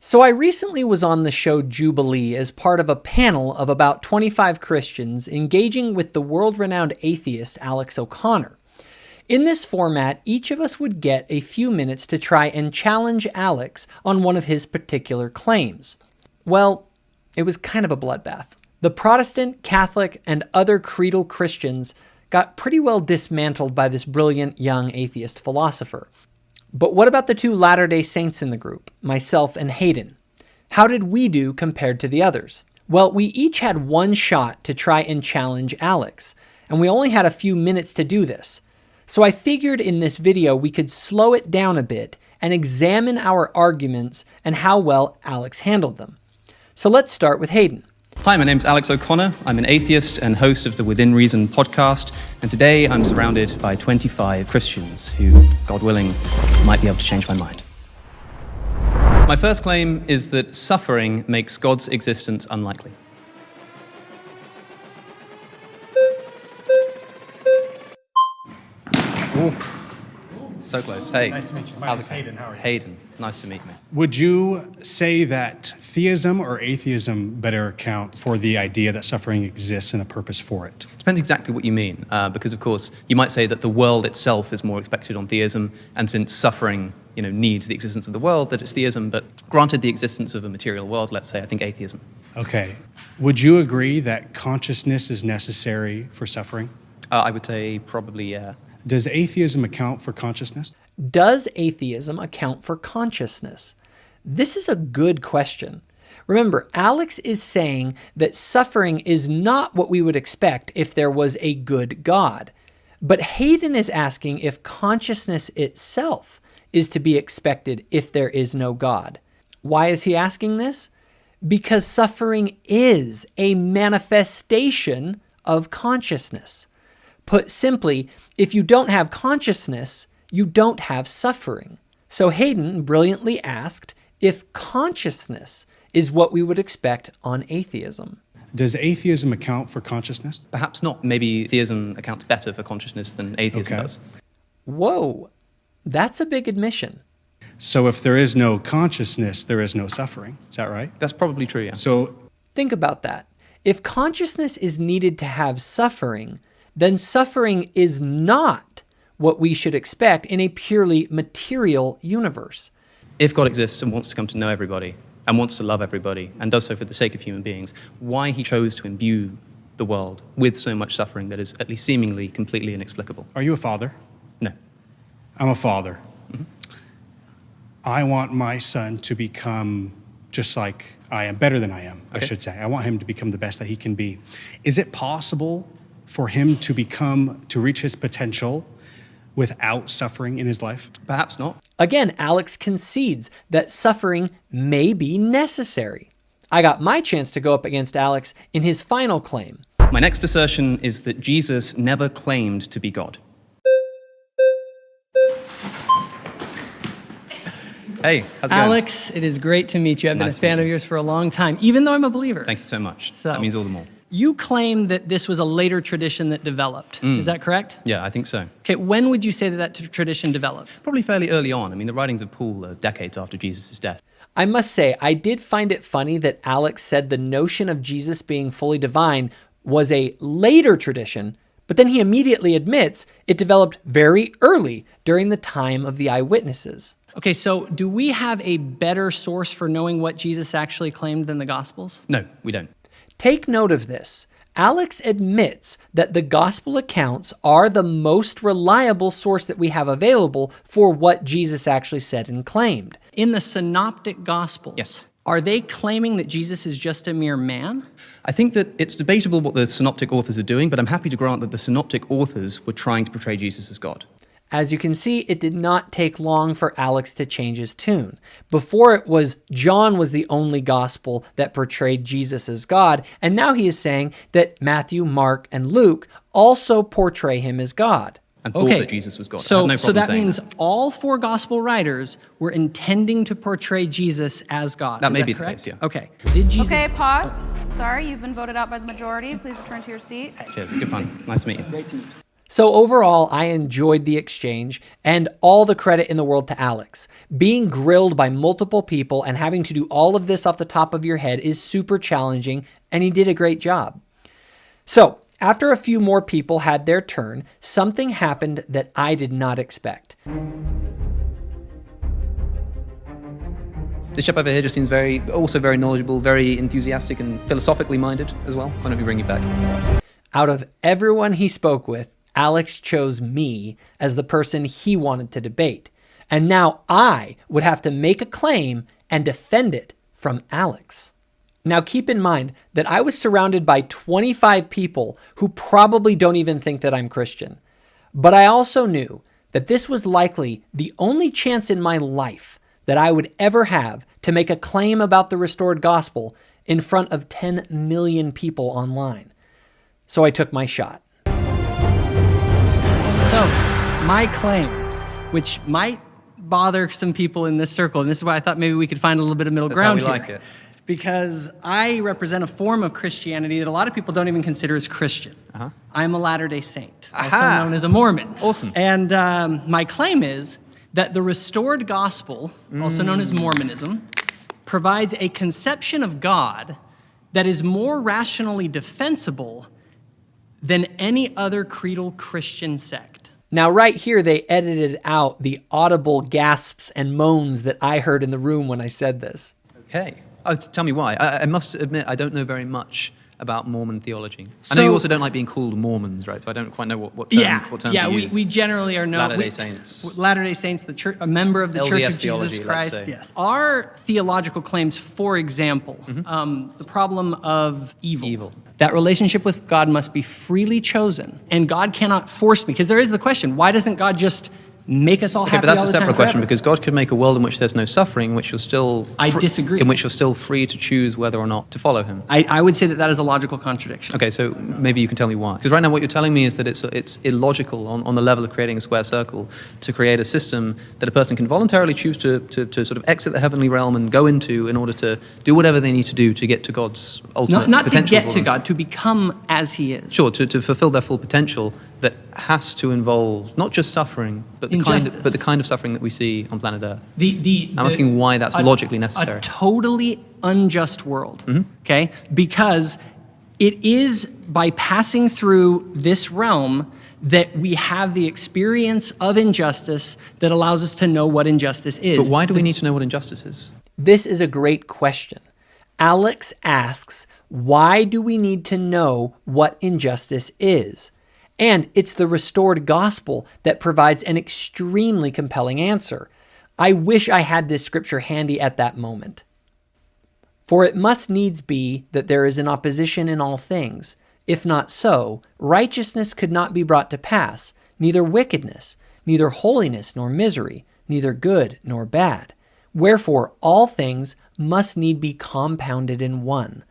So I recently was on the show Jubilee as part of a panel of about 25 Christians engaging with the world-renowned atheist Alex O'Connor. In this format, each of us would get a few minutes to try and challenge Alex on one of his particular claims. Well, it was kind of a bloodbath. The Protestant, Catholic, and other creedal Christians got pretty well dismantled by this brilliant young atheist philosopher. But what about the two Latter-day Saints in the group, myself and Hayden? How did we do compared to the others? Well, we each had one shot to try and challenge Alex, and we only had a few minutes to do this. So I figured in this video we could slow it down a bit and examine our arguments and how well Alex handled them. So let's start with Hayden. Hi, my name's Alex O'Connor. I'm an atheist and host of the Within Reason podcast, and today I'm surrounded by 25 Christians who, God willing, might be able to change my mind. My first claim is that suffering makes God's existence unlikely. Ooh. So close. Hey. Nice to meet you. My name's Hayden. How are you? Hayden. Nice to meet me. Would you say that theism or atheism better account for the idea that suffering exists and a purpose for it? Depends exactly what you mean, because of course you might say that the world itself is more expected on theism, and since suffering, needs the existence of the world, that it's theism. But granted the existence of a material world, let's say, I think atheism. Okay. Would you agree that consciousness is necessary for suffering? I would say probably, yeah. Does atheism account for consciousness? Does atheism account for consciousness? This is a good question. Remember, Alex is saying that suffering is not what we would expect if there was a good God. But Hayden is asking if consciousness itself is to be expected if there is no God. Why is he asking this? Because suffering is a manifestation of consciousness. Put simply, if you don't have consciousness, you don't have suffering. So Hayden brilliantly asked if consciousness is what we would expect on atheism. Does atheism account for consciousness? Perhaps not. Maybe theism accounts better for consciousness than atheism does. Whoa, that's a big admission. So if there is no consciousness, there is no suffering. Is that right? That's probably true, yeah. So think about that. If consciousness is needed to have suffering, then suffering is not what we should expect in a purely material universe. If God exists and wants to come to know everybody, and wants to love everybody, and does so for the sake of human beings, why he chose to imbue the world with so much suffering that is at least seemingly completely inexplicable? are you a father? No. I'm a father. Mm-hmm. I want my son to become just like I am, better than I am, I should say. I want him to become the best that he can be. Is it possible for him to reach his potential without suffering in his life? Perhaps not. Again, Alex concedes that suffering may be necessary. I got my chance to go up against Alex in his final claim. My next assertion is that Jesus never claimed to be God. Hey, how's it going? Alex, it is great to meet you. I've been Nice a fan to meet of you. yours for a long time, even though I'm a believer. Thank you so much. So- that means all the more. You claim that this was a later tradition that developed. Is that correct? Yeah, I think so. Okay, when would you say that tradition developed? Probably fairly early on. I mean, the writings of Paul are decades after Jesus' death. I must say, I did find it funny that Alex said the notion of Jesus being fully divine was a later tradition, but then he immediately admits it developed very early during the time of the eyewitnesses. Okay, so do we have a better source for knowing what Jesus actually claimed than the Gospels? No, we don't. Take note of this. Alex admits that the gospel accounts are the most reliable source that we have available for what Jesus actually said and claimed. In the synoptic gospels, Yes. Are they claiming that Jesus is just a mere man? I think that it's debatable what the synoptic authors are doing, but I'm happy to grant that the synoptic authors were trying to portray Jesus as God. As you can see, it did not take long for Alex to change his tune. Before it was John was the only gospel that portrayed Jesus as God, and now he is saying that Matthew, Mark, and Luke also portray him as God. And thought that Jesus was God. I So, have no so problem that saying means that. all four gospel writers were intending to portray Jesus as God. That Is may be the correct? case, yeah. Okay. Did Jesus? Okay, pause. Sorry, you've been voted out by the majority. Please return to your seat. Cheers, good fun. Nice to meet you. Great to meet you. So overall, I enjoyed the exchange, and all the credit in the world to Alex. Being grilled by multiple people and having to do all of this off the top of your head is super challenging, and he did a great job. So after a few more people had their turn, something happened that I did not expect. This chap over here just seems also very knowledgeable, very enthusiastic and philosophically minded as well. Why don't we bring you back? Out of everyone he spoke with, Alex chose me as the person he wanted to debate. And now I would have to make a claim and defend it from Alex. Now keep in mind that I was surrounded by 25 people who probably don't even think that I'm Christian. But I also knew that this was likely the only chance in my life that I would ever have to make a claim about the restored gospel in front of 10 million people online. So I took my shot. So, my claim, which might bother some people in this circle, and this is why I thought maybe we could find a little bit of middle ground how we here. like it. Because I represent a form of Christianity that a lot of people don't even consider as Christian. I'm a Latter-day Saint, also Aha. known as a Mormon. Awesome. And my claim is that the restored gospel, also known as Mormonism, provides a conception of God that is more rationally defensible than any other creedal Christian sect. Now, right here, they edited out the audible gasps and moans that I heard in the room when I said this. Okay. Oh, tell me why. I must admit, I don't know very much about Mormon theology. I know you also don't like being called Mormons, right? So I don't quite know what term to use. We generally are known. Latter-day Saints. Latter-day Saints, the church, a member of the Church LDS of theology, Jesus let's Christ. say. Yes. Our theological claims, for example, the problem of evil. That relationship with God must be freely chosen, and God cannot force me. Because there is the question: why doesn't God just make us all happy But that's all a the time separate question, forever? because God could make a world in which there's no suffering, in which you're still I disagree. in which you're still free to choose whether or not to follow Him. I would say that is a logical contradiction. Okay, so maybe you can tell me why. Because right now what you're telling me is that it's illogical on the level of creating a square circle to create a system that a person can voluntarily choose to sort of exit the heavenly realm and go into in order to do whatever they need to do to get to God's ultimate Not to potential. get for to them. God, to become as He is. Sure, to fulfill their full potential that has to involve not just suffering, but the kind of suffering that we see on planet Earth. I'm asking why that's logically necessary. A totally unjust world, okay? Because it is by passing through this realm that we have the experience of injustice that allows us to know what injustice is. But why do we need to know what injustice is? This is a great question. Alex asks, why do we need to know what injustice is? And it's the restored gospel that provides an extremely compelling answer. I wish I had this scripture handy at that moment. For it must needs be that there is an opposition in all things. If not so, righteousness could not be brought to pass, neither wickedness, neither holiness nor misery, neither good nor bad. Wherefore all things must need be compounded in one.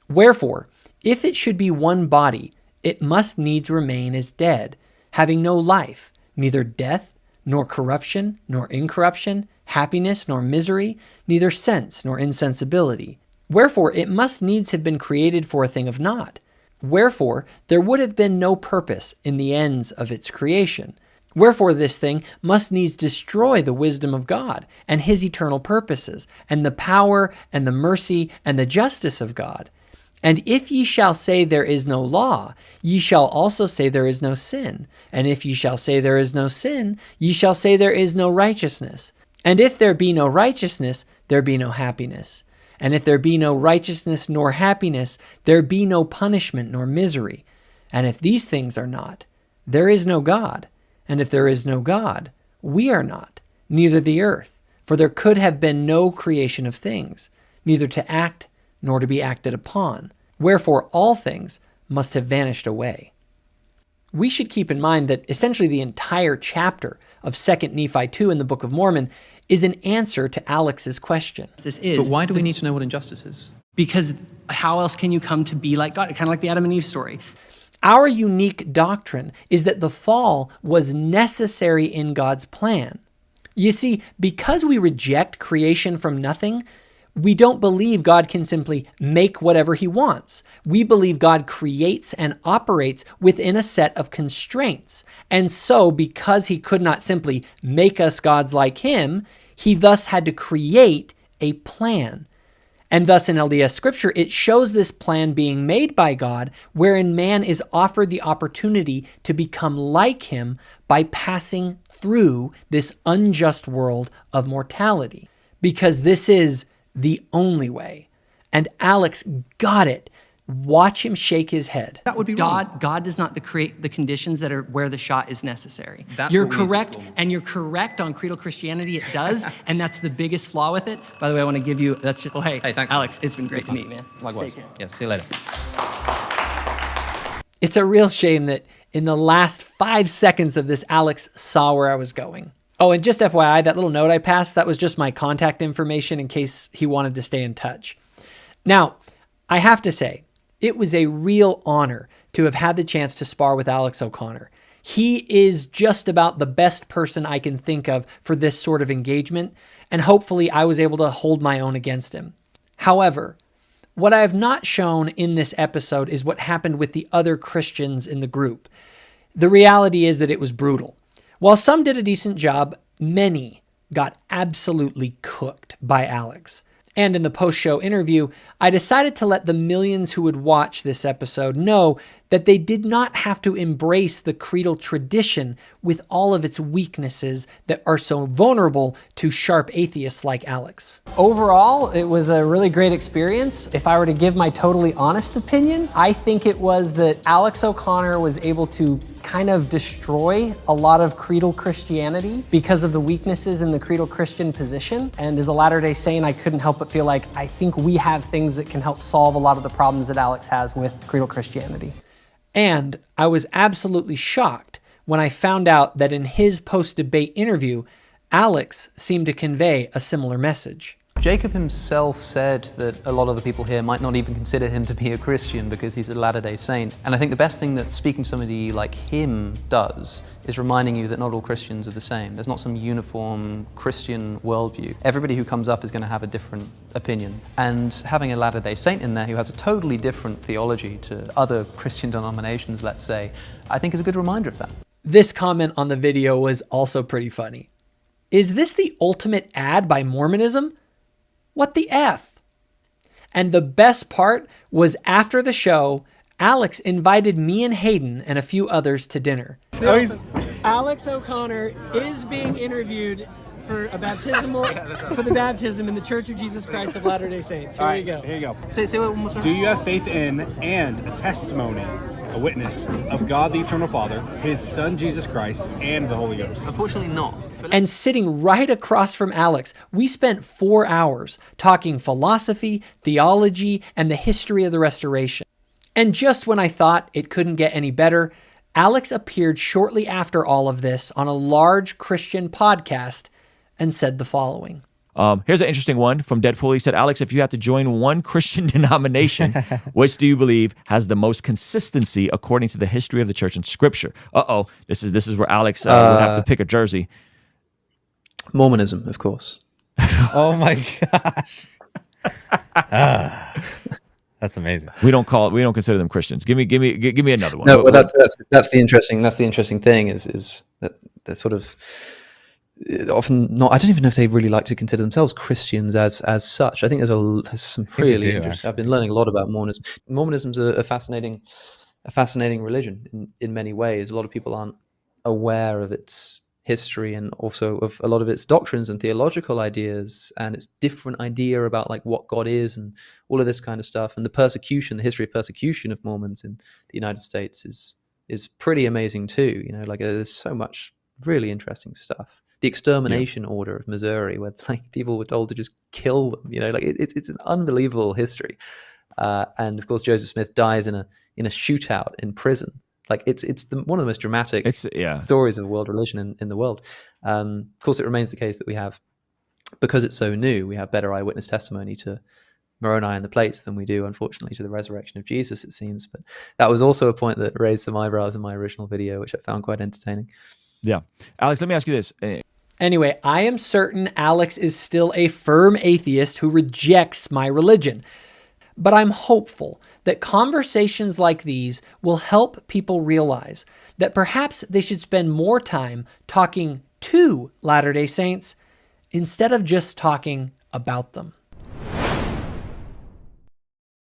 Wherefore, if it should be one body, it must needs remain as dead, having no life, neither death, nor corruption, nor incorruption, happiness, nor misery, neither sense, nor insensibility. Wherefore it must needs have been created for a thing of naught. Wherefore there would have been no purpose in the ends of its creation. Wherefore this thing must needs destroy the wisdom of God, and His eternal purposes, and the power, and the mercy, and the justice of God. And if ye shall say there is no law, ye shall also say there is no sin. And if ye shall say there is no sin, ye shall say there is no righteousness. And if there be no righteousness, there be no happiness. And if there be no righteousness nor happiness, there be no punishment nor misery. And if these things are not, there is no God. And if there is no God, we are not, neither the earth. For there could have been no creation of things, neither to act nor to be acted upon. Wherefore all things must have vanished away. We should keep in mind that essentially the entire chapter of 2 Nephi 2 in the Book of Mormon is an answer to Alex's question. This is. But why do we need to know what injustice is? Because how else can you come to be like God? Kind of like the Adam and Eve story. Our unique doctrine is that the fall was necessary in God's plan. You see, because we reject creation from nothing, We don't believe God can simply make whatever he wants. We believe God creates and operates within a set of constraints. And so, because he could not simply make us gods like him, he thus had to create a plan. And thus in LDS scripture, it shows this plan being made by God, wherein man is offered the opportunity to become like him by passing through this unjust world of mortality. Because this is the only way. And Alex got it. Watch him shake his head. That would be wrong. God does not create the conditions that are where the shot is necessary. That's You're what we need to correct, explore. and you're correct on creedal Christianity. It does, and that's the biggest flaw with it. By the way, I want to give you. That's just. Oh, hey, thanks. Alex. It's been great to meet, man. Likewise. Take care. Yeah, see you later. It's a real shame that in the last 5 seconds of this, Alex saw where I was going. Oh, and just FYI, that little note I passed, that was just my contact information in case he wanted to stay in touch. Now, I have to say, it was a real honor to have had the chance to spar with Alex O'Connor. He is just about the best person I can think of for this sort of engagement, and hopefully I was able to hold my own against him. However, what I have not shown in this episode is what happened with the other Christians in the group. The reality is that it was brutal. While some did a decent job, many got absolutely cooked by Alex. And in the post-show interview, I decided to let the millions who would watch this episode know that they did not have to embrace the creedal tradition with all of its weaknesses that are so vulnerable to sharp atheists like Alex. Overall, it was a really great experience. If I were to give my totally honest opinion, I think it was that Alex O'Connor was able to kind of destroy a lot of creedal Christianity because of the weaknesses in the creedal Christian position. And as a Latter-day Saint, I couldn't help but feel like I think we have things that can help solve a lot of the problems that Alex has with creedal Christianity. And I was absolutely shocked when I found out that in his post-debate interview, Alex seemed to convey a similar message. Jacob himself said that a lot of the people here might not even consider him to be a Christian because he's a Latter-day Saint. And I think the best thing that speaking to somebody like him does is reminding you that not all Christians are the same. There's not some uniform Christian worldview. Everybody who comes up is going to have a different opinion. And having a Latter-day Saint in there who has a totally different theology to other Christian denominations, let's say, I think is a good reminder of that. This comment on the video was also pretty funny. Is this the ultimate ad by Mormonism? What the F? And the best part was after the show, Alex invited me and Hayden and a few others to dinner. So Alex O'Connor is being interviewed for a baptismal, for the baptism in the Church of Jesus Christ of Latter-day Saints. Here you go. Here you go. Say what one more time. Do you have faith in and a testimony, a witness of God the Eternal Father, His Son Jesus Christ, and the Holy Ghost? Unfortunately not. And sitting right across from Alex, we spent 4 hours talking philosophy, theology, and the history of the Restoration. And just when I thought it couldn't get any better, Alex appeared shortly after all of this on a large Christian podcast and said the following. Here's an interesting one from Deadpool. He said, Alex, if you had to join one Christian denomination, which do you believe has the most consistency according to the history of the church and scripture? This is where Alex would have to pick a jersey. Mormonism, of course. Oh my gosh. That's amazing. We don't consider them Christians. Give me another one. No, but that's the interesting thing is that they're sort of often not. I don't even know if they really like to consider themselves Christians as such. I think there's some really interesting. I've been learning a lot about Mormonism. Mormonism's a fascinating religion in many ways. A lot of people aren't aware of its history and also of a lot of its doctrines and theological ideas and its different idea about like what God is and all of this kind of stuff. And the history of persecution of Mormons in the United States is pretty amazing too. You know, like there's so much really interesting stuff. The extermination order of Missouri, where like people were told to just kill them. You know, like it's an unbelievable history. And of course, Joseph Smith dies in a shootout in prison. Like it's one of the most dramatic stories of world religion in the world. Of course, it remains the case that we have, because it's so new, we have better eyewitness testimony to Moroni and the plates than we do, unfortunately, to the resurrection of Jesus, it seems. But that was also a point that raised some eyebrows in my original video, which I found quite entertaining. Yeah. Alex, let me ask you this. Anyway, I am certain Alex is still a firm atheist who rejects my religion. But I'm hopeful that conversations like these will help people realize that perhaps they should spend more time talking to Latter-day Saints instead of just talking about them.